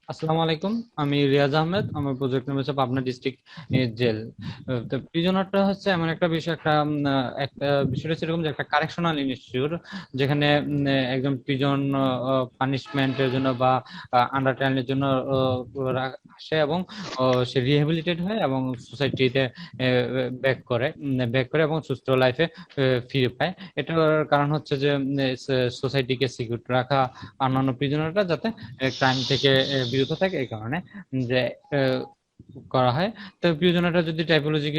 আসসালামু আলাইকুম। আমি রিয়াজ আহমেদ। আমার প্রজেক্ট নেম হচ্ছে পাবনা ডিস্ট্রিক্ট জেল। তো প্রিজনারটা হচ্ছে এমন একটা বিষয়, একটা বিষয়টা হচ্ছে এরকম যে একটা কারেকশনাল ইনস্টিটিউট, যেখানে একজন প্রিজন পানিশমেন্টের জন্য বা আন্ডার ট্রায়ালের জন্য আসে, এবং সে রিহ্যাবিলিটেট হয় এবং সোসাইটিতে ব্যাক করে এবং সুস্থ লাইফে ফিরে পায়। এটার কারণ হচ্ছে যে সোসাইটিকে সিকিউর রাখা, অন্যান্য প্রিজনাররা যাতে ক্রাইম থেকে বিরত থাকে, এই কারণে যে আহ, করা হয়। তো প্রিজনারটা যদি টাইপোলজি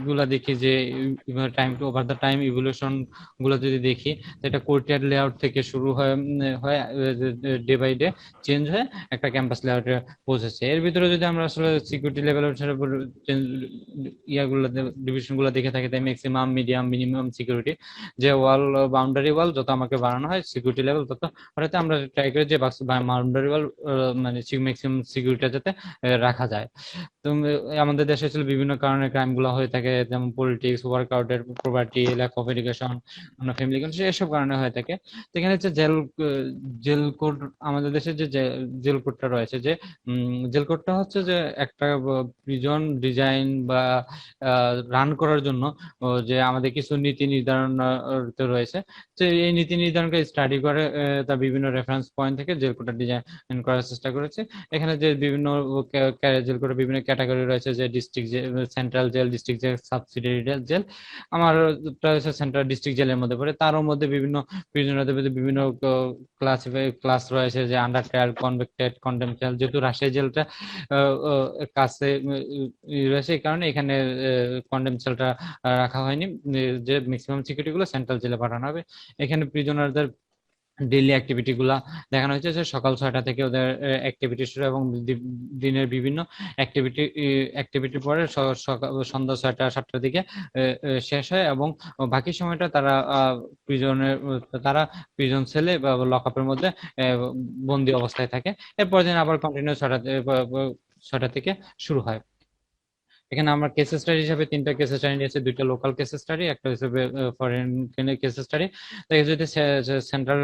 গুলা দেখি, যে time to over the time evolution গুলো যদি দেখি, তো এটা কোর্টিয়ার লেআউট থেকে শুরু হয় ডে বাই ডে চেঞ্জ হয়ে একটা ক্যাম্পাস লেআউটে পৌঁছেছে। এর ভিতরে যদি আমরা আসলে সিকিউরিটি লেভেলের ইয়াগুলো ডিভিশন গুলো দেখে থাকি, তাই ম্যাক্সিমাম, মিডিয়াম, মিনিমাম সিকিউরিটি, যে বাউন্ডারি ওয়াল যত আমাকে বাড়ানো হয় সিকিউরিটি লেভেল তত বাড়াতে আমরা ট্রাই করি যে বাউন্ডারি ওয়াল মানে ম্যাক্সিমাম সিকিউরিটি যাতে রাখা যায়। তো আমাদের দেশে আসলে বিভিন্ন কারণে ক্রাইম গুলো হয়ে থাকে, যেমন পলিটিক্স, ওয়ার্কআউটের, property, lack of education, family condition, এসব কারণে হয়ে থাকে। তো এখানে হচ্ছে জেল কোড, আমাদের দেশে যে জেল কোডটা রয়েছে, যে জেল কোডটা হচ্ছে যে একটা প্রিজন ডিজাইন বা রান করার জন্য যে আমাদের কিছু নীতি নির্ধারণ রয়েছে। তো এই নীতি নির্ধারণকে স্টাডি করে তার বিভিন্ন রেফারেন্স পয়েন্ট থেকে জেল কোডটা ডিজাইন করার চেষ্টা করেছে। এখানে যে বিভিন্ন জেল কোডের বিভিন্ন ক্যাটাগরি রয়েছে, যে district jail, central jail, district jail, subsidiary jail. আমার সেন্ট্রাল ডিস্ট্রিক্ট জেলের মধ্যে পড়ে। তারও মধ্যে বিভিন্ন প্রিজনারদের মধ্যে বিভিন্ন ক্লাস রয়েছে, যে under trial, convicted, condemn jail. যেহেতু রাজশাহী জেলটা কাছে রয়েছে, এই কারণে এখানে কন্ডেম সেলটা রাখা হয়নি। যে ম্যাক্সিমাম সিকিউরিটি গুলো সেন্ট্রাল জেলে পাঠানো হবে। এখানে প্রিজনারদের ডেইলি অ্যাক্টিভিটি গুলা দেখানো হয়েছে, যে সকাল 6টা থেকে ওদের অ্যাক্টিভিটি শুরু, এবং দিনের বিভিন্ন অ্যাক্টিভিটি পরে সন্ধ্যা 6টা 7টার দিকে শেষ হয়, এবং বাকি সময়টা প্রিজনের তারা প্রিজন সেলে বা লক আপের মধ্যে বন্দি অবস্থায় থাকে। এরপর দিন আবার কন্টিনিউ 6টা থেকে শুরু হয়। এখানে আমরা কেস স্টাডি হিসাবে 3টা কেস স্টাডি নিয়েছি, 2টা লোকাল কেস স্টাডি, একটা হিসেবে ফরেন কেস স্টাডি। যদি সেন্ট্রাল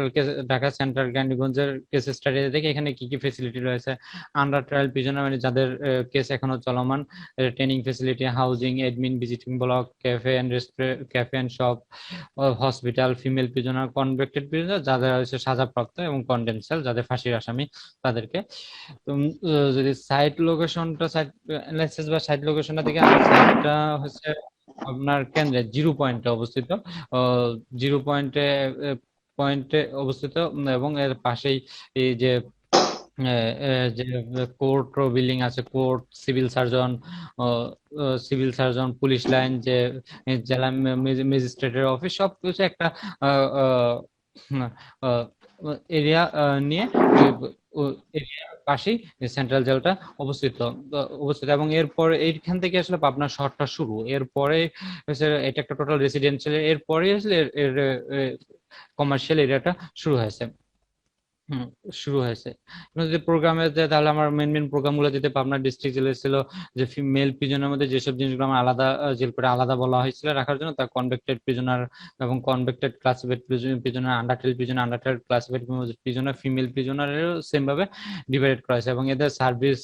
ঢাকা সেন্ট্রাল ক্যান্ডিগঞ্জের কেস স্টাডি দেখি, এখানে কি কি ফেসিলিটি রয়েছে। আন্ডার ট্রায়াল প্রিজনার, মানে যাদের কেস এখনো চলমান, training facility, housing, admin, visiting block, cafe and shop, hospital, female prisoner, convicted prisoner যাদের হচ্ছে সাজাপ্রাপ্ত, এবং কন্ডেম সেল যাদের ফাঁসির আসামি তাদেরকে। তো যদি সাইট অ্যানালাইসিস বা সাইট লোকেশনটা দেখে, আমার সাইটটা হচ্ছে আপনার কেন্দ্রে জিরো পয়েন্টে অবস্থিত। জিরো পয়েন্টে অবস্থিত, এবং এর পাশেই এই যে যে কোর্ট বিল্ডিং আছে, court, civil surgeon, police line, যে জেলা ম্যাজিস্ট্রেটের অফিস, সবকিছু একটা এরিয়া নিয়ে এরিয়ার পাশেই সেন্ট্রাল জেলটা অবস্থিত অবস্থিত। এবং এরপর এইখান থেকে আসলে পাবনা শহরটা শুরু। এরপরে হচ্ছে এটা একটা টোটাল রেসিডেন্সিয়াল, এরপরে আসলে এর কমার্শিয়াল এরিয়াটা শুরু হয়েছে। হুম, শুরু হয়েছে। এবার যদি প্রোগ্রামে যায়, তাহলে আমার মেন মেন প্রোগ্রাম গুলো যেতে পাবনা ডিস্ট্রিক্ট জেলে ছিল, যে মেল প্রিজনের মধ্যে যেসব জিনিসগুলো আমার আলাদা জেল করে আলাদা বলা হয়েছিল রাখার জন্য, তা কনভিক্টেড প্রিজনার এবং convicted classified prisoner, undertrial prisoner, undertrial classified prisoner, female প্রিজনারেরও সেম ভাবে ডিভাইড করা হয়েছে। এবং এদের সার্ভিস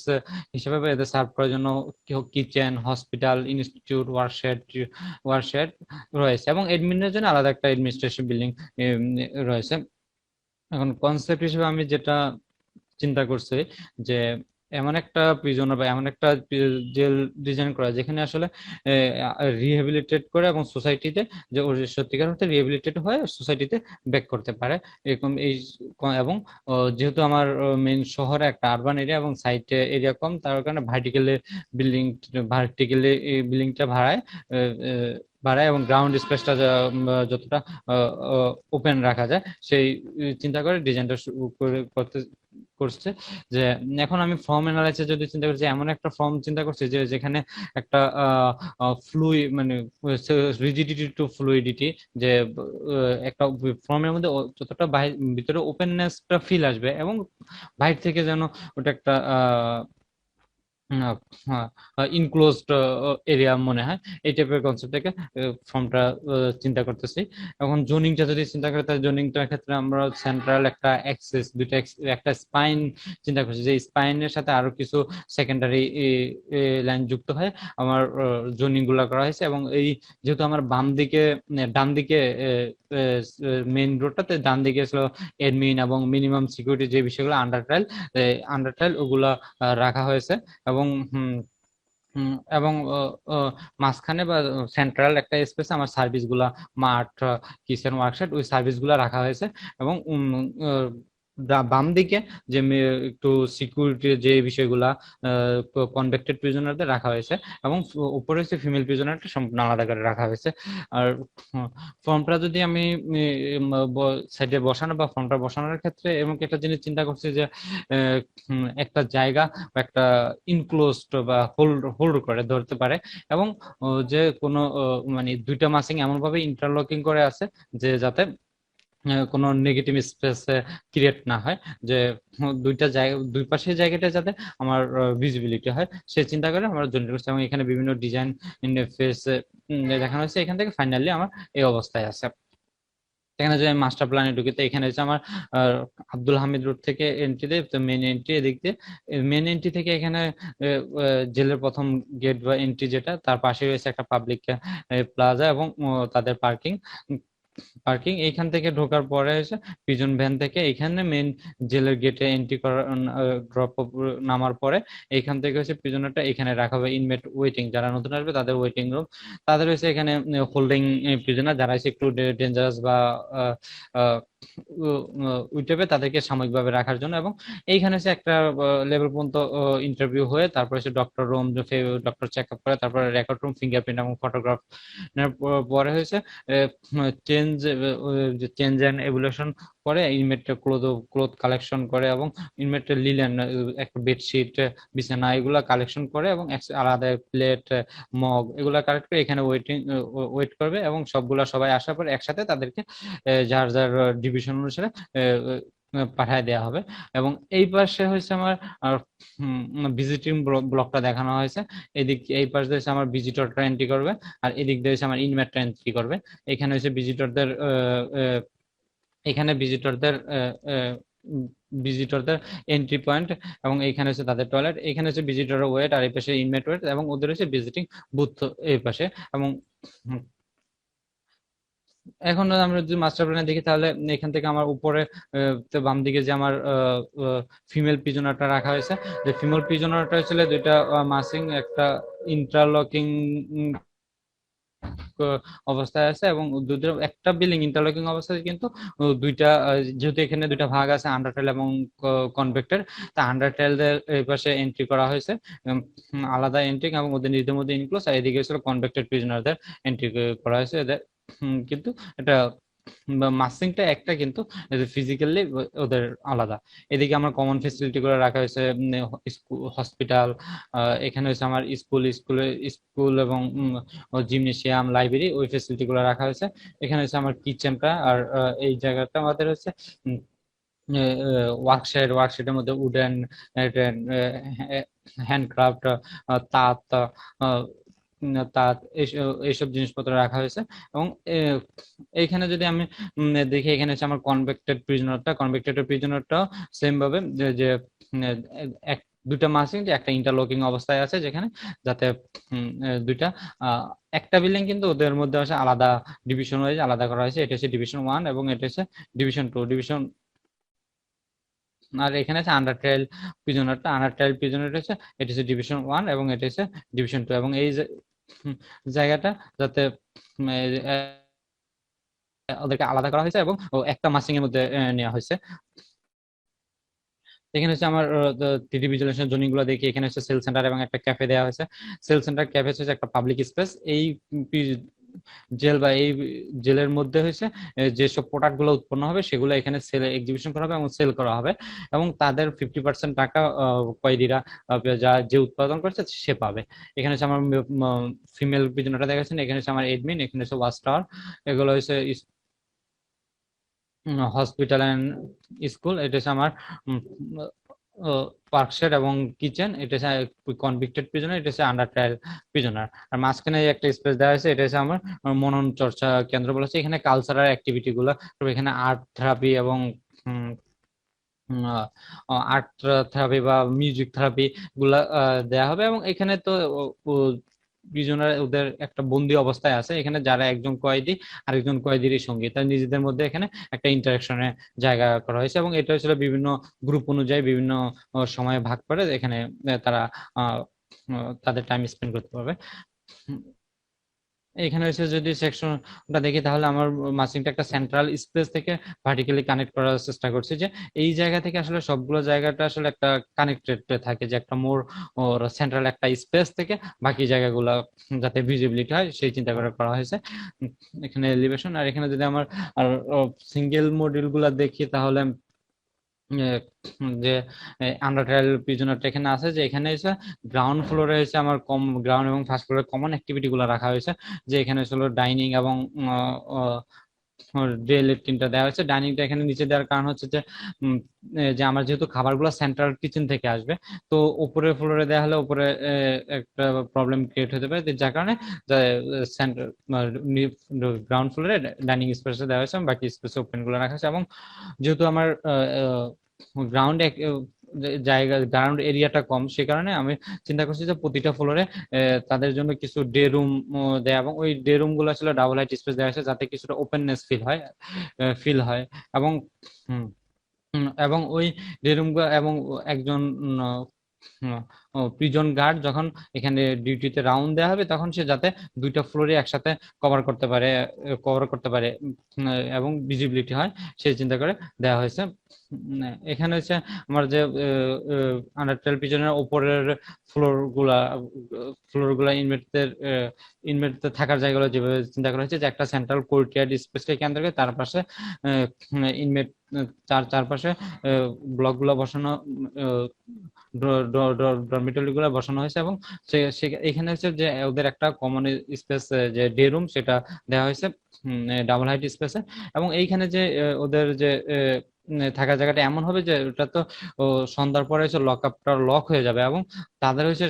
হিসেবে বা এদের সার্ভ করার জন্য কিচেন, হসপিটাল, ইনস্টিটিউট, ওয়ারশেড রয়েছে, এবং এডমিনের জন্য আলাদা একটা এডমিনিস্ট্রেশন বিল্ডিং রয়েছে। এখন কনসেপ্ট হিসেবে আমি যেটা চিন্তা করছি, যে এমন একটা প্রিজনার বা এমন একটা জেল ডিজাইন করা, যেখানে আসলে রিহেবিলিটেট করে এবং সোসাইটিতে, যে ওর সত্যিকার অর্থে রিহেবিলিটেট হয়ে সোসাইটিতে ব্যাক করতে পারে, এরকম এবং যেহেতু আমার মেইন শহরে একটা আরবান এরিয়া এবং সাইটে এরিয়া কম, তার কারণে বিল্ডিং বিল্ডিংটা বাড়ায় এবং গ্রাউন্ড স্পেসটা যতটা ওপেন রাখা যায়, সেই চিন্তা করে ডিজাইনটা করছে। যে এখন আমি ফর্ম অ্যানালাইসিস যদি চিন্তা করছি, এমন একটা ফর্ম চিন্তা করছি যে যেখানে একটা মানে রিজিডিটি টু ফ্লুইডিটি, যে একটা ফর্মের মধ্যে যতটা ভিতরে ওপেননেসটা ফিল আসবে, এবং বাইরে থেকে যেন ওটা একটা ইনক্লোজড এরিয়া মনে হয়, এই টাইপের কনসেপ্ট থেকে ফর্মটা চিন্তা করতেছি। এখন জোনিংটা যদি চিন্তা করি, তাহলে জোনিংটার ক্ষেত্রে আমরা সেন্ট্রাল একটা অ্যাক্সিস, দুইটা একটা স্পাইন চিন্তা করছি, যে স্পাইনের সাথে আরো কিছু সেকেন্ডারি লাইন যুক্ত হয়ে আমার জোনিং গুলা করা হয়েছে। এবং এই যেহেতু আমার বাম দিকে ডান দিকে মেইন রোডটাতে ডান দিকে ছিল এডমিন এবং মিনিমাম সিকিউরিটি যে বিষয়গুলো আন্ডার ট্রায়াল ওগুলা রাখা হয়েছে। এবং এবং মাঝখানে বা সেন্ট্রাল একটা স্পেসে আমার সার্ভিস গুলা, মাঠ, কিচেন, ওয়ার্কশপ, ওই সার্ভিস গুলা রাখা হয়েছে। এবং বাম দিকে যে একটু সিকিউরিটির যে বিষয়গুলা কনভেক্টেড প্রিজনারদের রাখা হয়েছে, এবং উপরে হচ্ছে ফিমেল প্রিজনারটা সম্পূর্ণ আলাদা করে রাখা হয়েছে। আর ফর্মটা যদি আমি সাইডে বসানো বা ফর্মটা বসানোর ক্ষেত্রে এবং একটা জিনিস চিন্তা করছি যে একটা জায়গা বা একটা ইনক্লোজড বা হোল্ড করে ধরতে পারে, এবং যে কোনো মানে দুইটা মাসিং এমন ভাবে ইন্টারলকিং করে আছে যে যাতে কোনো নেগেটিভ স্পেস ক্রিয়েট না হয়, যে দুইটা জায়গা, দুই পাশের জায়গাটা যাতে আমার ভিজিবিলিটি হয় সে চিন্তা করে আমরা জয়েন করছি। এবং এখানে বিভিন্ন ডিজাইন ইন্টারফেস দেখানো হয়েছে। এখান থেকে ফাইনালি আমার এই অবস্থায় আছে। এখানে যদি আমি মাস্টার প্ল্যানে ঢুকি, তো এখানে হচ্ছে আমার আব্দুল হামিদ রোড থেকে এন্ট্রি দেয়, তো মেন এন্ট্রি এদিক দিয়ে, মেন এন্ট্রি থেকে এখানে জেলের প্রথম গেট বা এন্ট্রি যেটা, তার পাশে রয়েছে একটা পাবলিক প্লাজা এবং তাদের পার্কিং। এইখান থেকে ঢোকার পরে এসে পিজন ভ্যান থেকে এখানে মেন জেলের গেটে এন্ট্রি করার ড্রপ নামার পরে এইখান থেকে হচ্ছে পিজনেরটা এখানে রাখা হবে ইনমেট ওয়েটিং, যারা নতুন আসবে তাদের ওয়েটিং রুম। তাদের হচ্ছে এখানে হোল্ডিং প্রিজনার যারা হচ্ছে একটু ডেঞ্জারাস বা ওই টাইপের, তাদেরকে সাময়িকভাবে রাখার জন্য। এবং এইখানে হচ্ছে একটা লেভেল পর্যন্ত ইন্টারভিউ হয়ে তারপরে হচ্ছে doctor room, doctor check up করে, তারপরে রেকর্ড রুম, ফিঙ্গারপ্রিন্ট এবং ফটোগ্রাফ পরে হয়েছে চেঞ্জ এন্ড এভলিউশন করে, ইনমেটের ক্লোথ কালেকশন করে, এবং ইনমেটের লিলেন, একটা বেডশিট, বিছানা, এগুলা কালেকশন করে, এবং আলাদা প্লেট, মগ, এগুলা কালেক্ট করে এখানে ওয়েট করবে। এবং সবগুলা সবাই আসার পর একসাথে তাদেরকে যার যার ডিভিশন অনুসারে পাঠায় দেওয়া হবে। এবং এই পাশে হয়েছে আমার ভিজিটিং ব্লকটা দেখানো হয়েছে। এদিক এই পাশে হচ্ছে আমার ভিজিটরটা এন্ট্রি করবে, আর এদিক দিয়ে হচ্ছে আমার ইনমেটটা এন্ট্রি করবে। এখানে হচ্ছে ভিজিটরদের এখানে ভিজিটরদের এন্ট্রি পয়েন্ট, এবং এইখানে হচ্ছে তাদের টয়লেট, এখানে হচ্ছে ভিজিটর ওয়েট, আর এই পাশে ইনমেট ওয়েট, এবং ওদের হচ্ছে ভিজিটিং বুথ এই পাশে। এবং এখন আমরা যদি মাস্টার প্ল্যানে দেখি, তাহলে এখান থেকে আমার উপরে বাম দিকে যে আমার ফিমেল পিজনারটা রাখা হয়েছে, যে ফিমেল পিজনারটা ছিল দুইটা মাসিং, একটা ইন্টারলকিং অবস্থায় আছে, এবং দুটো একটা বিল্ডিং ইন্টারলকিং অবস্থায়, কিন্তু দুইটা যেহেতু এখানে দুইটা ভাগ আছে, আন্ডারটেল এবং কনভেক্টেড, তা আন্ডারটেলদের এই পাশে এন্ট্রি করা হয়েছে আলাদা এন্ট্রি, এবং ওদের নিজেদের মধ্যে ইনক্লোজ, আর এদিকে ছিল কনভেক্টেড প্রিজনারদের এন্ট্রি করা হয়েছে এদের। কিন্তু এটা মাসিংটা একটা, কিন্তু ফিজিক্যালি ওদের আলাদা। এদিকে আমার কমন ফেসিলিটি করে রাখা হয়েছে, হসপিটাল, এখানে হচ্ছে আমার স্কুল এবং জিমনেশিয়াম, লাইব্রেরি, ওই ফেসিলিটি গুলো রাখা হয়েছে। এখানে হচ্ছে আমার কিচেনটা, আর এই জায়গাটা আমাদের হচ্ছে ওয়ার্কশপের মধ্যে উডেন, হ্যান্ডক্রাফট, তাঁত, তাঁত, এইসব জিনিসপত্র রাখা হয়েছে। এবং এইখানে যদি আমি দেখি, এখানে হচ্ছে আমার কনভেক্টেড প্রিজনারটাও সেম ভাবে, যে এক দুইটা মাসিং, যে একটা ইন্টারলকিং অবস্থায় আছে, যেখানে যাতে দুইটা একটা বিল্ডিং, কিন্তু ওদের মধ্যে হচ্ছে আলাদা ডিভিশন ওয়াইজ আলাদা করা হয়েছে। এটা হচ্ছে ডিভিশন 1 এবং এটা হচ্ছে ডিভিশন 2 আর এখানে আছে আন্ডার ট্রায়াল প্রিজনারটা হচ্ছে, এটা হচ্ছে ডিভিশন 1 এবং এটা হচ্ছে ডিভিশন 2। এবং এই জায়গাটা যাতে ওদেরকে আলাদা করা হয়েছে, এবং একটা মাসিং এর মধ্যে নেওয়া হয়েছে। এখানে হচ্ছে আমার 3D ভিজুয়ালাইজেশন জোনিং গুলো দেখি। এখানে হচ্ছে সেল সেন্টার এবং একটা ক্যাফে দেওয়া হয়েছে। সেল সেন্টার ক্যাফে হচ্ছে একটা পাবলিক স্পেস। এই জেল বা এই জেলের মধ্যে হয়েছে যেসব প্রোডাক্ট গুলো উৎপন্ন হবে সেগুলো এখানে সেল এক্সিবিশন করা হবে এবং সেল করা হবে, এবং তাদের 50% টাকা কয়েদিরা যা যে উৎপাদন করছে সে পাবে। এখানে হচ্ছে আমার ফিমেল পিজনটা দেখাচ্ছেন, এখানে হচ্ছে আমার এডমিন, এখানে হচ্ছে ওয়াচ টাওয়ার, এগুলো হচ্ছে হসপিটাল অ্যান্ড স্কুল। এটা হচ্ছে আমার ওয়ার্কশেড এবং কিচেন, এটা হচ্ছে কনভিক্টেড প্রিজনার, এটা হচ্ছে আন্ডার ট্রায়াল প্রিজনার। আর মাঝখানে একটা স্পেস দেওয়া হয়েছে, এটা হচ্ছে আমার মনন চর্চা কেন্দ্র বলেছে। এখানে কালচারাল অ্যাক্টিভিটি গুলো, এখানে আর্ট থেরাপি এবং আর্ট থেরাপি বা মিউজিক থেরাপি গুলা দেয়া হবে। এবং এখানে তো প্রিজনার ওদের একটা বন্দি অবস্থায় আছে, এখানে যারা একজন কয়েদি আরেকজন কয়েদিরই সঙ্গী, তার নিজেদের মধ্যে এখানে একটা ইন্টারাকশনের জায়গা করা হয়েছে। এবং এটা হচ্ছে বিভিন্ন গ্রুপ অনুযায়ী বিভিন্ন সময়ে ভাগ করে এখানে তারা তাদের টাইম স্পেন্ড করতে পারবে। এখানে হচ্ছে যদি সেকশনটা দেখি, তাহলে আমার মাসিংটা একটা সেন্ট্রাল স্পেস থেকে ভার্টিক্যালি কানেক্ট করার চেষ্টা করছি, যে এই জায়গা থেকে আসলে সবগুলো জায়গাটা আসলে একটা কানেক্টেড থাকে, যে একটা মোর সেন্ট্রাল একটা স্পেস থেকে বাকি জায়গাগুলো যাতে ভিজিবিলিটি হয় সেই চিন্তা করে করা হয়েছে। এখানে এলিভেশন। আর এখানে যদি আমার আর সিঙ্গেল মডিউল গুলা দেখি, তাহলে যে আন্ডার ট্রায়াল প্রিজনারটা এখানে আছে, যে এখানে এসে গ্রাউন্ড ফ্লোরে এসে আমার গ্রাউন্ড এবং ফার্স্ট ফ্লোরে কমন অ্যাক্টিভিটি গুলো রাখা হয়েছে, যে এখানে হলো ডাইনিং এবং ডে লেট্রিনটা দেওয়া হয়েছে। ডাইনিংটা এখানে নিচে দেওয়ার কারণ হচ্ছে যে যে আমার যেহেতু খাবারগুলো সেন্ট্রাল কিচেন থেকে আসবে, তো উপরের ফ্লোরে দেওয়া হলে উপরে একটা প্রবলেম ক্রিয়েট হতে পারে, যার কারণে সেন্ট্রাল গ্রাউন্ড ফ্লোরে ডাইনিং স্পেসে দেওয়া হয়েছে, বাকি স্পেসে ওপেন গুলো রাখা হয়েছে। এবং যেহেতু আমার গ্রাউন্ড জায়গা গ্রাউন্ড এরিয়াটা কম, সে কারণে আমি চিন্তা করছি যে প্রতিটা ফ্লোরে তাদের জন্য কিছু ডে রুম দেয়, এবং ওই ডে রুম গুলো আসলে ডাবল হাইট স্পেস দেওয়া হয়েছে যাতে কিছুটা ওপেননেস ফিল হয়। এবং এবং ওই ডে রুম এবং একজন প্রিজন গার্ড যখন এখানে ডিউটিতে রাউন্ড দেওয়া হবে, তখন সে যাতে দুইটা ফ্লোরে একসাথে কভার করতে পারে এবং ভিজিবিলিটি হয় সেই চিন্তা করে দেওয়া হয়েছে। এখানে হচ্ছে আমার যে আন্ডারটেল পিজনের উপরের ফ্লোর গুলা ইনমেটদের থাকার জায়গাগুলো যেভাবে চিন্তা করা হয়েছে, যে একটা সেন্ট্রাল কোর্টইয়ার্ড স্পেসকে কেন্দ্র করে তার পাশে ইনমেট চারপাশে ব্লক গুলো বসানো, ডরমিটরি গুলো বসানো হয়েছে। এবং এখানে হচ্ছে যে ওদের একটা কমন স্পেস, যে ডে রুম, সেটা দেওয়া হয়েছে ডাবল হাইট স্পেসে। এবং এইখানে যে ওদের যে থাকার জায়গাটা এমন হবে যে ওটা তো সন্ধ্যার পরে হচ্ছে লক আপটা লক হয়ে যাবে, এবং তাদের হচ্ছে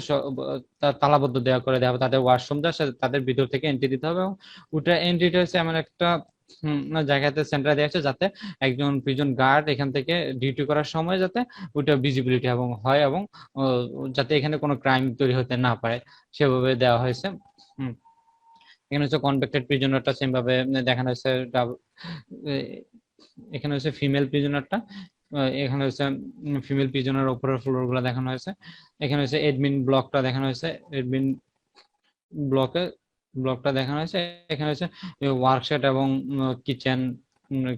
তালাবদ্ধ দেওয়া হবে। তাদের ওয়াশরুমটা তাদের ভিতর থেকে এন্ট্রি দিতে হবে, এবং ওটা এন্ট্রিটা হচ্ছে এমন একটা জায়গাতে সেন্টার দেওয়া আছে যাতে একজন প্রিজন গার্ড এখান থেকে ডিউটি করার সময় যাতে ওটা ভিজিবিলিটি এবং হয়, এবং যাতে এখানে কোনো ক্রাইম তৈরি হতে না পারে সেভাবে দেওয়া হয়েছে। এখানে হচ্ছে কনভেক্টেড প্রিজনারটা সেম ভাবে দেখানো হয়েছে। এখানে হচ্ছে ফিমেল প্রিজনারটা, এখানে হচ্ছে ফিমেল প্রিজনার উপরের ফ্লোর গুলো দেখানো হয়েছে। এখানে হচ্ছে এডমিন ব্লকটা দেখানো হয়েছে, এডমিন ব্লকে ব্লকটা দেখানো হয়েছে। এখানে হচ্ছে ওয়ার্কশপ এবং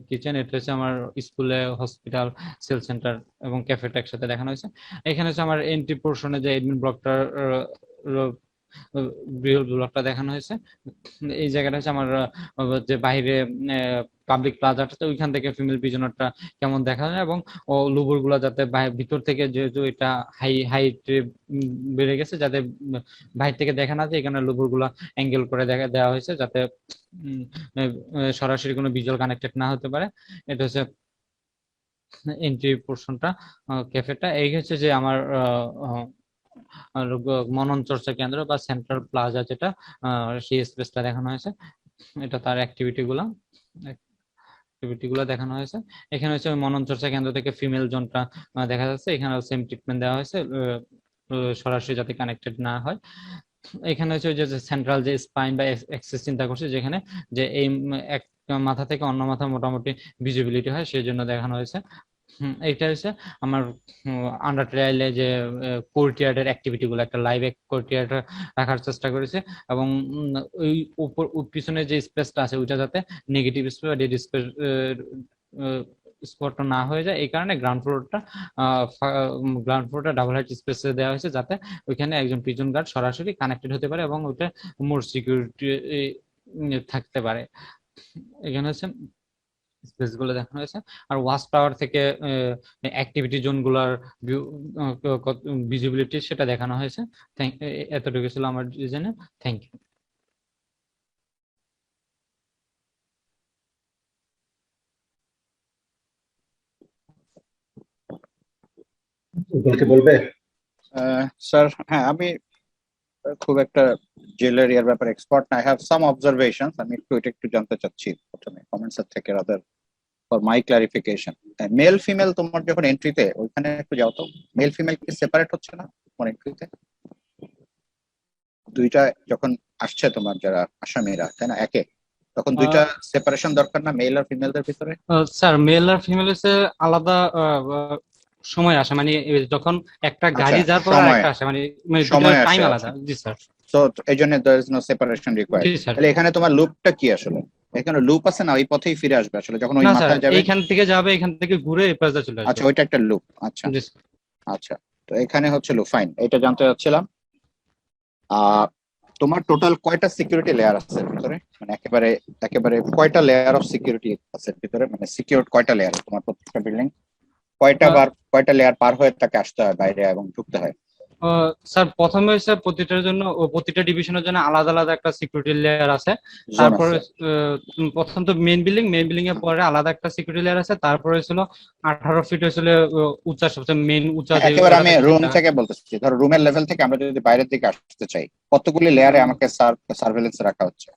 কিচেন এটা হচ্ছে আমার স্কুলে, হসপিটাল, সেল সেন্টার এবং ক্যাফেটা একসাথে দেখানো হয়েছে। এখানে হচ্ছে আমার এন্ট্রি পোর্শনে যে এডমিন ব্লকটার বৃহৎ ব্লকটা দেখানো হয়েছে। এই জায়গাটা হচ্ছে আমার যে বাইরে পাবলিক প্লাজাটা, ওইখান থেকে ফিমেল প্রিজনারটা কেমন দেখা যায়, এবং ও লুবুর গুলা যাতে ভিতর থেকে, যেহেতু এটা হাইট বেড়ে গেছে, যাতে বাইরে থেকে দেখা না যায়, এখানে লুবুর গুলা অ্যাঙ্গেল করে দেওয়া হয়েছে যাতে সরাসরি কোনো ভিজুয়াল কানেক্টেড না হতে পারে। এটা হচ্ছে এন্ট্রি পোর্শনটা, ক্যাফেটা। এই হচ্ছে যে আমার মনন চর্চা কেন্দ্র বা সেন্ট্রাল প্লাজা, যেটা সেই স্পেসটা দেখানো হয়েছে। এটা তার অ্যাক্টিভিটি গুলো দেখানো হয়েছে। এখানে হচ্ছে মনন চর্চা কেন্দ্র থেকে ফিমেল জোনটা দেখা যাচ্ছে, এখানে সেম ট্রিটমেন্ট দেওয়া হয়েছে সরাসরি যাতে কানেক্টেড না হয়। এখানে হচ্ছে যে সেন্ট্রাল যে স্পাইন বা এক্সিস চিন্তা করছে, যেখানে যে এই এক মাথা থেকে অন্য মাথা মোটামুটি ভিজিবিলিটি হয় সেই জন্য দেখানো হয়েছে। এইটা হচ্ছে আমার আন্ডার ট্রায়ালে যে কোর্টইয়ার্ডের অ্যাক্টিভিটি গুলো একটা লাইভ কোর্টইয়ার্ড রাখার চেষ্টা করেছে। এবং ওই উপর পিছনে যে স্পেসটা আছে ওইটা যাতে নেগেটিভ স্পেস বা ডেড স্পেস স্পটটা না হয়ে যায়, এই কারণে গ্রাউন্ড ফ্লোরটা ডাবল হাইট স্পেসে দেওয়া হয়েছে যাতে ওইখানে একজন প্রিজন গার্ড সরাসরি কানেক্টেড হতে পারে এবং ওইটা মোর সিকিউরিটি থাকতে পারে। এখানে হচ্ছে স্পেস গুলো দেখানো হয়েছে। আর ওয়াচ টাওয়ার থেকে অ্যাক্টিভিটি জোন গুলার ভিজিবিলিটি সেটা দেখানো হয়েছে। এতটুকু ছিল আমার ডিজাইনে। Thank you. বলতে বলবে। স্যার হ্যাঁ, আমি খুব একটা জেলার এর ব্যাপারে এক্সপার্ট না। আই হ্যাভ সাম অবজারভেশনস, আমি এটা একটু জানতে চাচ্ছি প্রথমে কমেন্টস থেকে, rather for my clarification. Male female তোমার যখন এন্ট্রিতে ওইখানে একটু যাও তো, মেল ফিমেল কি সেপারেট হচ্ছে না তোমার এন্ট্রিতে? দুইটা যখন আসছে তোমার যারা আসামিরা, তাই না, একে, তখন দুইটা সেপারেশন দরকার না মেল আর ফিমেলদের ভিতরে? স্যার মেল আর ফিমেল হচ্ছে আলাদা সময় আসে, মানে যখন একটা গাড়ি আচ্ছা, যাওয়ার পর সময় আরেকটা আসে, মানে সময় টাইম আসে, আলাদা। আচ্ছা। জি স্যার। সো এই জন্য there is no separation required। G sir. তাহলে এখানে তোমার লুপটা কি আসলে? এখানে লুপ আছে না, ওই পথেই ফিরে আসবে আসলে যখন ওই না স্যার, মাথায় যাবে? এইখান থেকে যাবে, এখান থেকে ঘুরে এই পাশে চলে আসবে। আচ্ছা, ওইটা একটা লুপ। আচ্ছা জি স্যার। আচ্ছা, তো এখানে হচ্ছে লুপ, ফাইন, এটা জানতে চাচ্ছিলাম। আহ তোমার টোটাল কয়টা সিকিউরিটি লেয়ার আছে ভিতরে, মানে একেবারে একেবারে কয়টা লেয়ার অফ সিকিউরিটি আছে ভিতরে, মানে সিকিউর কয়টা লেয়ার তোমার প্রত্যেকটা বিল্ডিং? কয়টা লেয়ার পার হয়ে তাকে আসতে হয় বাইরে এবং ঢুকতে হয়? স্যার প্রথমে হচ্ছে প্রতিটার জন্য প্রতিটা ডিভিশনের জন্য আলাদা আলাদা একটা সিকিউরিটি লেয়ার আছে। জোন তারপরে আছে? প্রথম তো মেইন বিল্ডিং এর পরে আলাদা একটা সিকিউরিটি লেয়ার আছে। তারপরে ছিল 18 ফিট হয়েছিল উঁচা, সবচেয়ে মেইন উঁচা যে একেবারে আমি রুম থেকে বলতেছি, ধরো রুমের লেভেল থেকে আমরা যদি বাইরের দিকে আসতে চাই, কতগুলি লেয়ারে আমাকে সার্ভেলেন্স রাখা হচ্ছে?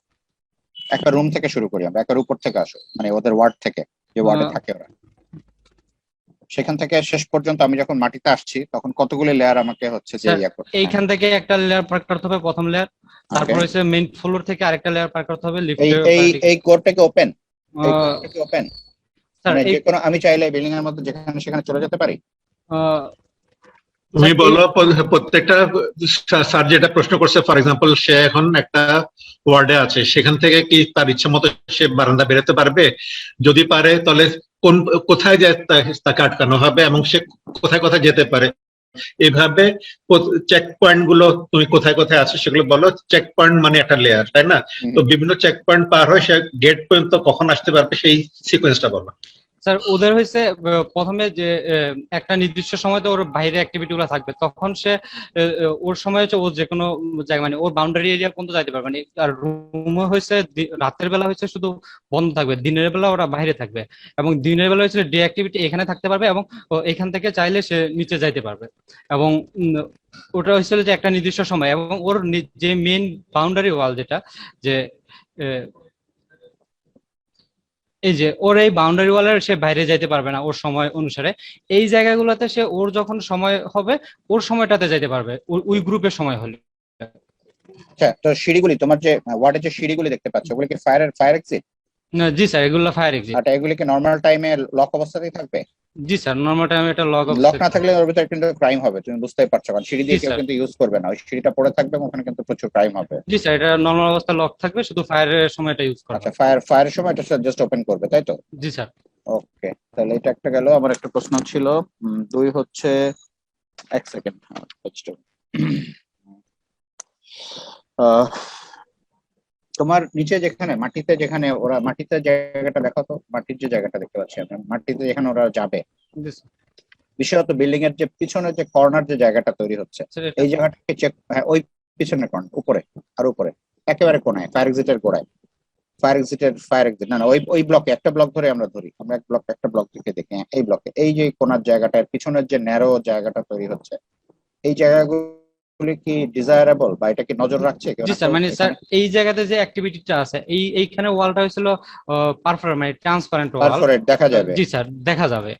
একটা রুম থেকে শুরু করি আমরা, একের উপর থেকে আসো, মানে ওদের ওয়ার্ড থেকে, যে ওয়ার্ডে থাকে ওরা, সেখান থেকে শেষ পর্যন্ত আমি যখন মাটিতে আসছি তখন কতগুলি লেয়ার আমাকে হচ্ছে যে ইয়া করতে? এইখান থেকে একটা লেয়ার পার করতে হবে, প্রথম লেয়ার। তারপর হচ্ছে মেইন ফ্লোর থেকে আরেকটা লেয়ার পার করতে হবে লিফটের। এই কোডটা কি ওপেন? এই কোডটা কি ওপেন? মানে যে কোনো আমি চাইলে বিল্ডিং এর মধ্যে যেখানে সেখানে চলে যেতে পারি? তুমি বলো প্রত্যেকটা স্যার যেটা প্রশ্ন করছে, ফর এক্সাম্পল সে এখন একটা ওয়ার্ডে আছে, সেখান থেকে কি তার ইচ্ছা মতো সে বারান্দা বেরোতে পারবে? যদি পারে তাহলে কোথায় যায় তাকে আটকানো হবে এবং সে কোথায় কোথায় যেতে পারে? এইভাবে চেক পয়েন্ট গুলো তুমি কোথায় কোথায় আছে সেগুলো বলো। চেক পয়েন্ট মানে একটা লেয়ার, তাই না? তো বিভিন্ন চেক পয়েন্ট পার হয়ে সে গেট পর্যন্ত কখন আসতে পারবে সেই সিকোয়েন্সটা বলো। স্যার ওদের হয়েছে প্রথমে যে একটা নির্দিষ্ট সময় তো ওর বাইরে অ্যাক্টিভিটি গুলো থাকবে, তখন সে ওর সময় হচ্ছে ও যে কোনো জায়গা, মানে ওর বাউন্ডারি এরিয়া পর্যন্ত যাইতে পারবে। মানে আর রুমে হয়েছে রাতের বেলা হয়েছে শুধু বন্ধ থাকবে, দিনের বেলা ওরা বাইরে থাকবে। এবং দিনের বেলা হয়েছে ডে অ্যাক্টিভিটি এখানে থাকতে পারবে, এবং এখান থেকে চাইলে সে নিচে যাইতে পারবে। এবং ওটা হয়েছিল যে একটা নির্দিষ্ট সময়, এবং ওর যে মেইন বাউন্ডারি ওয়াল যেটা, যে এই যে ওর এই বাউন্ডারি ওয়ালের সে বাইরে যাইতে পারবে না ওর সময় অনুসারে। এই জায়গাগুলোতে সে ওর যখন সময় হবে ওর সময়টাতে যাইতে পারবে, ওই গ্রুপের সময় হলে। আচ্ছা, তো সিঁড়িগুলি তোমার যে ওয়ার্ডে যে সিঁড়িগুলি দেখতে পাচ্ছ, ওগুলি কি ফায়ার এক্সিট? জি স্যার, এগুলো ফায়ার এক্সিট। আচ্ছা, এগুলি কি নরমাল টাইমে লক অবস্থাতেই থাকবে? জি স্যার, নরমাল টাইমে এটা লক না থাকলে ওর ভিতরে কিন্তু ক্রাইম হবে, তুমি বুঝতেই পারছো, কারণ সিঁড়ি দিয়ে কেউ কিন্তু ইউজ করবে না, ওই সিঁড়িটা পড়ে থাকবে এবং ওখানে কিন্তু প্রচুর ক্রাইম হবে। জি স্যার, এটা নরমাল অবস্থা লক থাকবে, শুধু ফায়ারের সময়টা ইউজ করবে। আচ্ছা, ফায়ারের সময় এটা জাস্ট ওপেন করবে, তাই তো? জি স্যার। ওকে, তাহলে এটা একটা গেল। আমার একটা প্রশ্ন ছিল, দুই হচ্ছে, এক সেকেন্ড, তোমার নিচে যেখানে মাটিতে, যেখানে ওরা মাটিতে জায়গাটা দেখো তো, মাটির যে জায়গাটা দেখতে পাচ্ছি আমরা, মাটিতে যেখানে ওরা যাবে, বিশেষত বিল্ডিং এর যে পিছনে যে কর্নার যে জায়গাটা তৈরি হচ্ছে, এই জায়গাটাকে চেক, হ্যাঁ ওই পিছনের কর্নার, উপরে আর উপরে একেবারে কোনায়, ফায়ার এক্সিটের গোড়ায়, ফায়ার এক্সিট, না ওই ব্লকে, একটা ব্লক ধরে আমরা ধরি, আমরা একটা ব্লক থেকে দেখি, এই ব্লকে এই যে কোনার জায়গাটার পিছনের যে ন্যারো জায়গাটা তৈরি হচ্ছে, এই জায়গাগুলি কি ডিজায়ারেবল বা এটা কি নজর রাখছে? জি স্যার, মানে স্যার এই জায়গাতে যে অ্যাক্টিভিটিটা আছে, এইখানে ওয়ালটা হয়েছিল পারফরেন্ট, মানে ট্রান্সপারেন্ট ওয়াল, দেখা যাবে। জি স্যার, দেখা যাবে।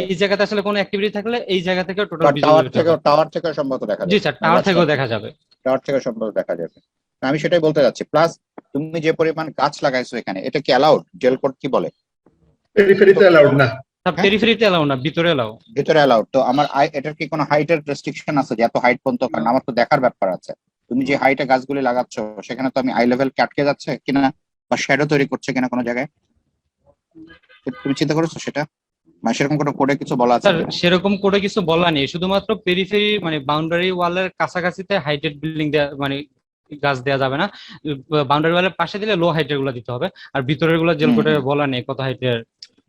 এই জায়গাতে আসলে কোনো অ্যাক্টিভিটি থাকলে এই জায়গা থেকে টোটাল টাওয়ার থেকে সম্ভবত দেখা যাবে। জি স্যার, টাওয়ার থেকেও দেখা যাবে। টাওয়ার থেকে সম্ভবত দেখা যাবে, আমি সেটাই বলতে যাচ্ছি। প্লাস তুমি যে পরিমাণ গাছ লাগাইছো এখানে, এটা কি অ্যালাউড? জেল কোড কি বলে? পেরিফেরিতে অ্যালাউড না। পেরিফেরিতে অ্যালাউ না, ভিতরে অ্যালাউ। ভিতরে অ্যালাউড। তো আমার এটার কি কোনো হাইটের রেস্ট্রিকশন আছে যে এত হাইট পর্যন্ত? কারণ আমার তো দেখার ব্যাপার আছে, তুমি যে হাইটে গাছগুলি লাগাচ্ছ সেখানে তো আমি আই লেভেল আটকে যাচ্ছে কিনা বা শ্যাডো তৈরি করছে কিনা কোনো জায়গায়, তুমি চিন্তা করেছো সেটা? মানে সেরকম কোনো কোডে কিছু বলা আছে? স্যার সেরকম কোডে কিছু বলা নেই, শুধুমাত্র পেরিফেরি মানে বাউন্ডারি ওয়ালের কাছাকাছিতে হাইটেড বিল্ডিং দেওয়া, মানে গাছ দেওয়া যাবে না। বাউন্ডারি ওয়ালের পাশে দিলে লো হাইটের গুলো দিতে হবে, আর ভিতরের গুলো জেল কোডে বলা নেই কত হাইটের।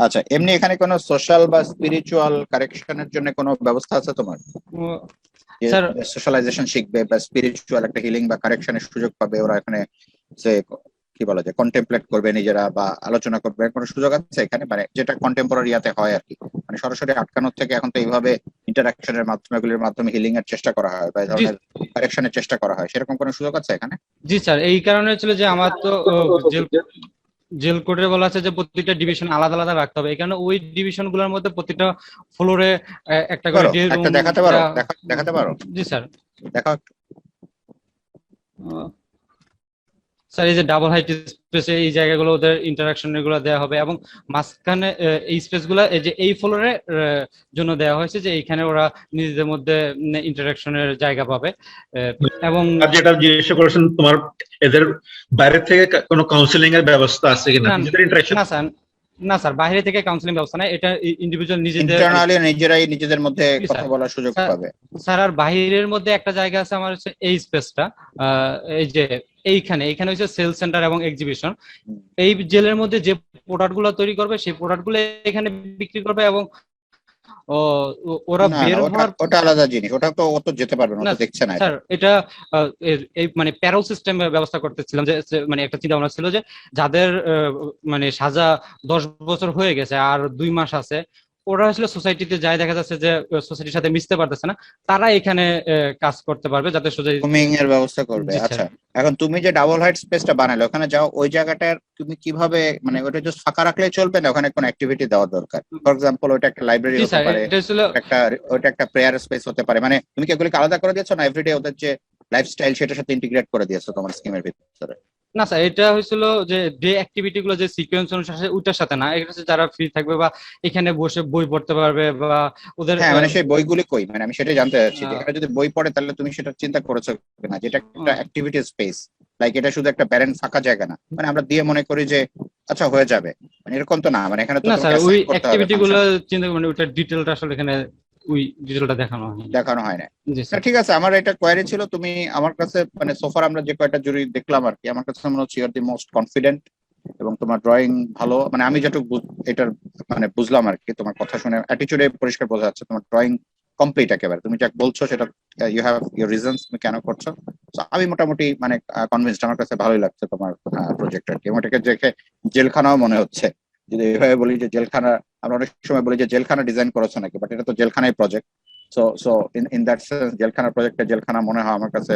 আচ্ছা, এমনি এখানে কোনো সোশ্যাল বা স্পিরিচুয়াল কারেকশনের জন্য কোনো ব্যবস্থা আছে তোমার? স্যার সোশ্যালাইজেশন শিখবে বা স্পিরিচুয়াল একটা হিলিং বা কারেকশনের সুযোগ পাবে ওরা এখানে, যে কি বলা যায় কন্টেমপ্লেট করবে নিজেরা বা আলোচনা করবে কোনো সুযোগ আছে এখানে, মানে যেটা কন্টেম্পোরারি ইয়াতে হয় আর কি, মানে সরাসরি আটকানোর থেকে এখন তো এইভাবে ইন্টারাকশনের মাধ্যমে এগুলির মাধ্যমে হিলিং এর চেষ্টা করা হয় বা এই জি ধরনের কারেকশনের চেষ্টা করা হয়, সেরকম কোনো সুযোগ আছে এখানে? জি স্যার, এই কারণে ছিল যে আমার তো জেল জেল কোডে বলা আছে যে প্রত্যেকটা ডিভিশন আলাদা আলাদা রাখতে হবে, এই কারণে ওই ডিভিশন গুলোর মধ্যে প্রত্যেকটা ফ্লোরে একটা করে ডে একটা রুম। দেখাতে পারো, দেখাতে পারো, জি স্যার। দেখাও। স্যার এই যে ডাবল হাইট স্পেসে এই জায়গাগুলো ওদের ইন্টারাকশন এগুলো দেওয়া হবে, এবং মাঝখানে এই স্পেস গুলা এই যে এই ফ্লোরে জন্য দেওয়া হয়েছে যে এইখানে ওরা নিজেদের মধ্যে ইন্টারাকশনের জায়গা পাবে। এবং যেটা জিজ্ঞেস করেছেন তোমার এদের বাইরে থেকে কোনো কাউন্সিলিং এর ব্যবস্থা আছে কিনা, নিজেদের ইন্টারাকশন? না স্যার, না স্যার, বাইরে থেকে কাউন্সিলিং ব্যবস্থা নাই, এটা ইন্ডিভিজুয়াল নিজেদের ইন্টারনালি নিজেরাই নিজেদের মধ্যে কথা বলার সুযোগ পাবে। স্যার আর বাইরের মধ্যে একটা জায়গা আছে আমার হচ্ছে এই স্পেসটা, এই যে এইখানে হচ্ছে সেল সেন্টার এবং এক্সিবিশন। এই জেলের মধ্যে যে প্রোডাক্ট গুলো তৈরি করবে সেই প্রোডাক্ট গুলো এখানে বিক্রি করবে, এবং ওরা বের হওয়ার ওটা আলাদা জিনিস, ওটা তো অত যেতে পারবে না, দেখছে না স্যার। এটা এই মানে প্যারোল সিস্টেম ব্যবস্থা করতেছিলাম, যে মানে একটা চিন্তা ভাবনা ছিল যে যাদের মানে সাজা 10 বছর হয়ে গেছে আর 2 মাস আছে, ওরা আসলে সোসাইটিতে যায়, দেখা যাচ্ছে যে সোসাইটির সাথে মিশতে পারতেছে না, তারা এখানে কাজ করতে পারবে যাতে সোজা রুমিং এর ব্যবস্থা করবে। আচ্ছা, এখন তুমি যে ডাবল হাইট স্পেসটা বানালে ওখানে যাও, ওই জায়গাটার তুমি কিভাবে, মানে ওটা জাস্ট ফাঁকা রাখলে চলবে না, ওখানে কোনো অ্যাক্টিভিটি দেওয়া দরকার? ফর এক্সাম্পল ওটা একটা লাইব্রেরি হতে পারে, ওটা একটা প্রেয়ার স্পেস হতে পারে, মানে তুমি কি এগুলিকে আলাদা করে দিয়েছো না এভরিডে ওদের যে লাইফস্টাইল সেটার সাথে ইন্টিগ্রেট করে দিয়েছো তোমার স্কিমের ভিতরে? না স্যার, এটা হয়েছিল যে ডে অ্যাক্টিভিটি গুলো যে সিকোয়েন্স অনুসারে ওইটার সাথে না, এটা হচ্ছে যারা ফ্রি থাকবে বা এখানে বসে বই পড়তে পারবে বা ওদের। হ্যাঁ, মানে সেই বইগুলি কই, মানে আমি সেটাই জানতে চাচ্ছি, এখানে যদি বই পড়ে তাহলে তুমি সেটা চিন্তা করেছো না যেটা একটা অ্যাক্টিভিটি স্পেস, লাইক এটা শুধু একটা প্যারেন্ট ফাঁকা জায়গা না, মানে আমরা দিয়ে মনে করি যে আচ্ছা হয়ে যাবে, মানে এরকম তো না, মানে এখানে তো না স্যার, ওই অ্যাক্টিভিটি গুলো চিন্তা মানে ওইটার ডিটেলটা আসলে এখানে ওই ডিটেলটা দেখানো হয় না। ঠিক আছে, আমার এটা কোয়ারি ছিল, তুমি আমার কাছে মানে সোফার আমরা যে কয়টা জুরি দেখলাম আর কি, আমার কাছে মনে হচ্ছে you are the most confident, এবং তোমার ড্রয়িং ভালো, মানে আমি যেটুকু এটার মানে বুঝলাম আর কি, তোমার কথা শুনে অ্যাটিটিউডে পরিষ্কার বোঝা যাচ্ছে তোমার ড্রয়িং কমপ্লিট একেবারে, তুমি যা বলছো সেটা ইউ হ্যাভ ইউর রিজনস তুমি কেন করছো। আমি মোটামুটি মানে কনভিন্সড, আমার কাছে ভালোই লাগছে তোমার প্রজেক্ট আর কি, এবং এটাকে দেখে জেলখানাও মনে হচ্ছে, যদি এইভাবে বলি যে জেলখানা, আমরা অনেক সময় বলি যে জেলখানা ডিজাইন করেছো নাকি, বাট এটা তো জেলখানাই project. So in that sense জেলখানার প্রজেক্টে জেলখানা মনে হয় আমার কাছে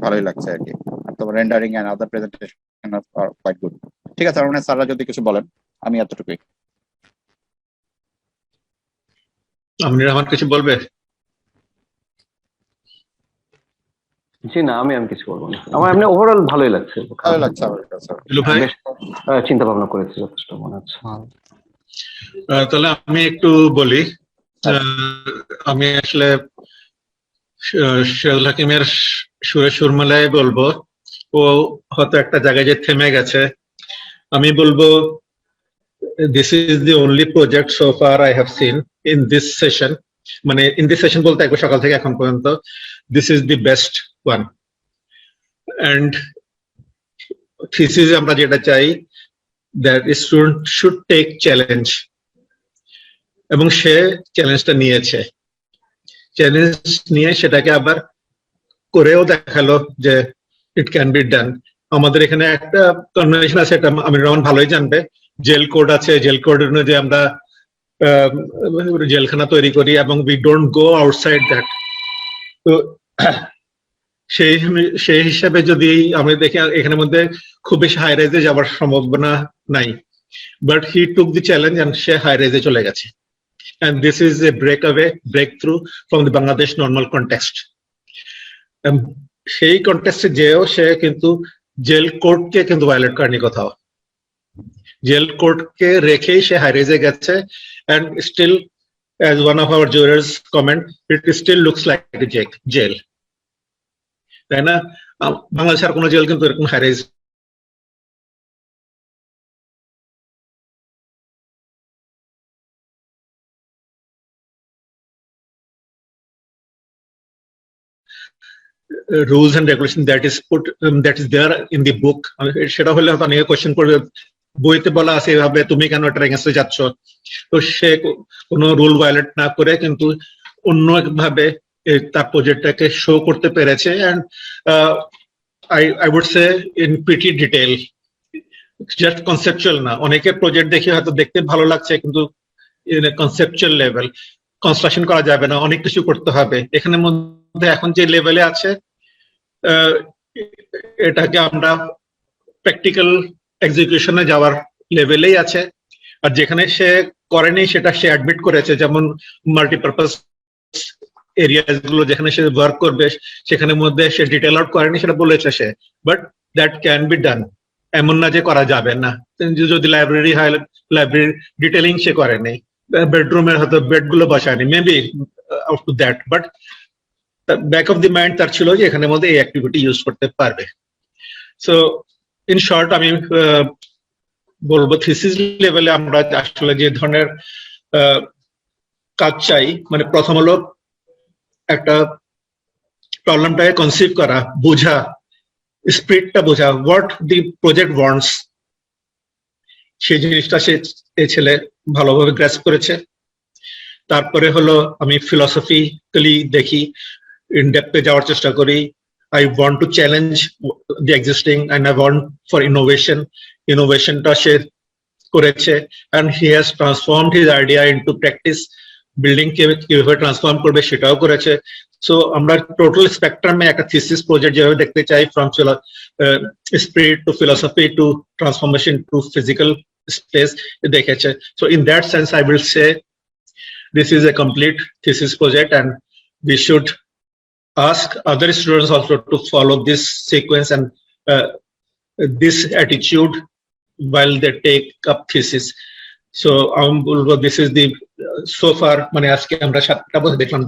ভালোই লাগছে আর কি, আর তোমার rendering and other presentation are quite good. ঠিক আছে, আমার মানে স্যাররা যদি কিছু বলেন, আমি এতটুকুই। আমিনুর রহমান কিছু বলবে? জি না, আমি কিছু বলবো না, আমার এমনি ওভারঅল ভালোই লাগছে। ভালো লাগছে আমার কাছে, চিন্তা ভাবনা করেছি যথেষ্ট মনে হচ্ছে। তাহলে আমি একটু বলি, আমি আসলে শহীদুল হাকিমের সুরে সুর মেলায় বলবো, ও হয়তো একটা জায়গায় যে থেমে গেছে। আমি বলবো this is the only project so far I have seen in this session, মানে in this session বলতে একবার সকাল থেকে এখন পর্যন্ত, this is the best one. And thesis আমরা যেটা চাই that a student should take challenge, এবং সে চ্যালেঞ্জটা নিয়েছে, চ্যালেঞ্জ নিয়ে সেটাকে আবার করেও দেখালো যে ইট ক্যান বি ডান। আমাদের এখানে একটা কনভেনশন আছে, এটা আমিনুর রহমান ভালোই জানবে, জেল কোড আছে, জেল কোড অনুযায়ী আমরা জেলখানা তৈরি করি এবং we don't go outside that. তো সেই হিসাবে যদি আমরা দেখি এখানের মধ্যে খুব বেশি হাই রাইজে যাওয়ার সম্ভাবনা নাই, but he took the challenge and সে হাই রাইজে চলে গেছে। And this is a breakthrough from the Bangladesh normal context. সেই কন্টেক্সটে যেও সে কিন্তু জেল কোর্টকে কিন্তু ভায়োলেট করেনি কোথাও, জেল কোর্টকে রেখেই সে হাই রেজে গেছে, and still as one of our jurors comment, it still looks like a jail, তাই না? বাংলাদেশের কোনো জেল কিন্তু এরকম high rise rules and regulation that is put that is there in the book, সেটা হলে হয়তো অনেকে কোয়েশ্চেন করবে বইতে বলা আছে এভাবে, তুমি কেন এটা এগেইনস্টে যাচ্ছ? তো সে কোনো রুল ভায়োলেট না করে কিন্তু অন্য ভাবে তার প্রজেক্টটাকে শো করতে পেরেছে, and I would say in pretty detail just conceptual না, অনেকের প্রজেক্ট দেখে হয়তো দেখতে ভালো লাগছে কিন্তু কনসেপচুয়াল লেভেল, কনস্ট্রাকশন করা যাবে না, অনেক কিছু করতে হবে। এখানের মধ্যে এখন যে লেভেলে আছে এটাকে আমরা প্র্যাকটিক্যাল এক্সিকিউশনে যাওয়ার লেভেলেই আছে। আর যেখানে সে করেনি সেটা সে অ্যাডমিট করেছে, যেমন মাল্টিপারপাস এরিয়াস গুলো যেখানে সে ওয়ার্ক করবে সেখানে মধ্যে সে ডিটেল আউট করেনি সেটা বলেছে সে, but that can be done. এমন না যে করা যাবে না। যদি লাইব্রেরি হয়, লাইব্রেরি ডিটেলিং সে করেনি, বেডরুমের হয়তো বেড গুলো বসায়নি, maybe up to that, but back of the mind তার ছিল যে এখানের মধ্যে এই অ্যাক্টিভিটি ইউজ করতে পারবে। সো ইন শর্ট আমি বলবো থিসিস লেভেলে আমরা আসলে যে ধরনের কাজ চাই, মানে প্রথম হলো একটা প্রবলেমটাকে কনসিভ করা, বোঝা, স্পিরিটটা বোঝা, হোয়াট দি প্রজেক্ট ওয়ান্টস, সেই জিনিসটা এই ছেলে ভালোভাবে গ্রাস্প করেছে। তারপরে হলো আমি ফিলসফিক্যালি দেখি, ইন ডেপথে যাওয়ার চেষ্টা করি। I want to challenge the existing and I want for innovation. Innovationটা সে করেছে and he has transformed his idea into practice. Building কিভাবে ট্রান্সফর্ম করবে সেটাও করেছে। সো আমরা টোটাল স্পেকট্রামে একটা থিসিস প্রজেক্ট যেভাবে দেখতে চাই, from spirit to philosophy to transformation to physical space দেখেছে। So in that sense I will say this is a complete thesis project and we should ask other students also to follow this sequence and this attitude while they take up thesis. So this is the so far মানে আজকে আমরা 7টা বছর দেখলাম,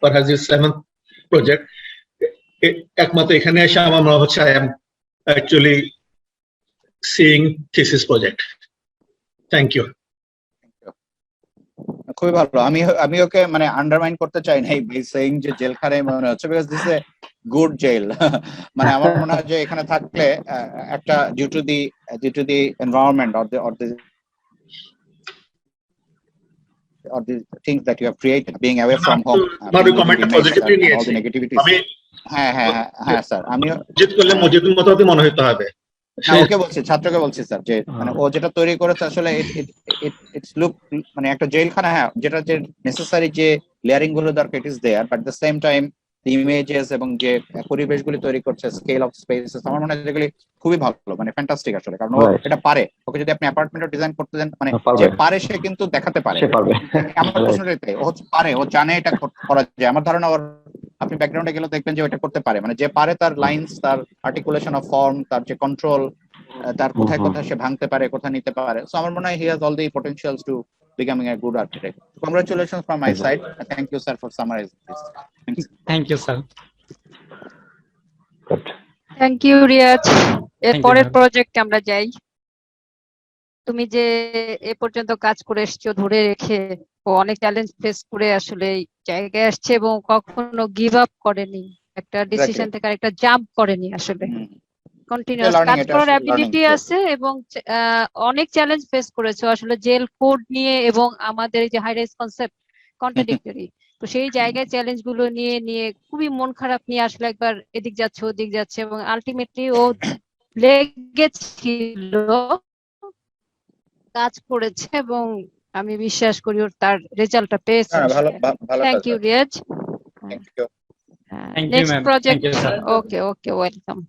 perhaps this 7th project। একমাত্র এখানে এসে আমার মনে হচ্ছে I am actually seeing thesis project. Thank you. খুবই ভালো। আমি ওকে মানে আন্ডারমাইন করতে চাই না এই সেইং যে জেলখানায় মনে হচ্ছে, because this a good jail. মানে আমার মনে হয় যে এখানে থাকলে একটা due to the environment or the things that you have created, being away from home, আমার কমেন্টটা পজিটিভলি নিয়েছি। all the negativities। হ্যাঁ স্যার, আমিও মসজিদ করলে মসজিদের মতো মনে হতে হবে। ওকে বলছি, ছাত্রকে বলছি স্যার, যে মানে ও যেটা তৈরি করেছে আসলে ইটস লুক মানে একটা জেলখানা। হ্যাঁ, যেটা যে নেসেসারি যে লেয়ারিং গুলো দরকার, it is there, but the same time the images এবং যে পরিবেশগুলি তৈরি করছে, স্কেল অফ স্পেসেস, আমার মনে হয় যেগুলি খুবই ভালো, মানে ফ্যান্টাস্টিক আসলে। কারণ ও এটা পারে। ওকে যদি আপনি অ্যাপার্টমেন্টও ডিজাইন করতে দেন, মানে যে পারে সে কিন্তু দেখাতে পারে। আমার প্রশ্নটা এটাই, ও পারে, ও জানে এটা করা যায়। আমার ধারণা ওর, আপনি ব্যাকগ্রাউন্ডে গেলে দেখবেন যে ওটা করতে পারে, মানে যে পারে তার লাইন্স, তার আর্টিকুলেশন অফ ফর্ম, তার যে কন্ট্রোল, তার কোথায় কোথায় সে ভাঙতে পারে, কোথায় নিতে পারে। সো আমার মনে হয় he has all the potentials to becoming a good architect. Congratulations from my side. Thank you, sir, for summarizing this. Thank you, sir. Thank you Riaz. এর you, পরের ma'am. প্রজেক্টে আমরা যাই। তুমি যে এ পর্যন্ত কাজ করে এসছো ধরে রেখে, ও অনেক চ্যালেঞ্জ ফেস করে আসলে এই জায়গায় আসছে এবং কখনো গিভ আপ করেনি, একটা ডিসিশন থেকে আরেকটা জাম্প করেনি, আসলে কন্টিনিউয়াস learning, কাজ এটা করার আসলে অ্যাবিলিটি learning, আছে এবং অনেক চ্যালেঞ্জ ফেস করেছো আসলে জেল কোড নিয়ে এবং আমাদের এই যে হাই রাইজ কনসেপ্ট কন্ট্রাডিক্টরি। তো সেই জায়গায় চ্যালেঞ্জ গুলো নিয়ে খুবই মন খারাপ নিয়ে আসলে একবার এদিক যাচ্ছে ওদিক যাচ্ছে এবং আলটিমেটলি ও লেগেছিল, কাজ করেছে এবং আমি বিশ্বাস করি ওর তার রেজাল্টটা পেয়েছে। ভালো ভালো। Thank you Riaz. Thank you. Thank you, next ma'am. Project. Thank you, sir. Okay welcome.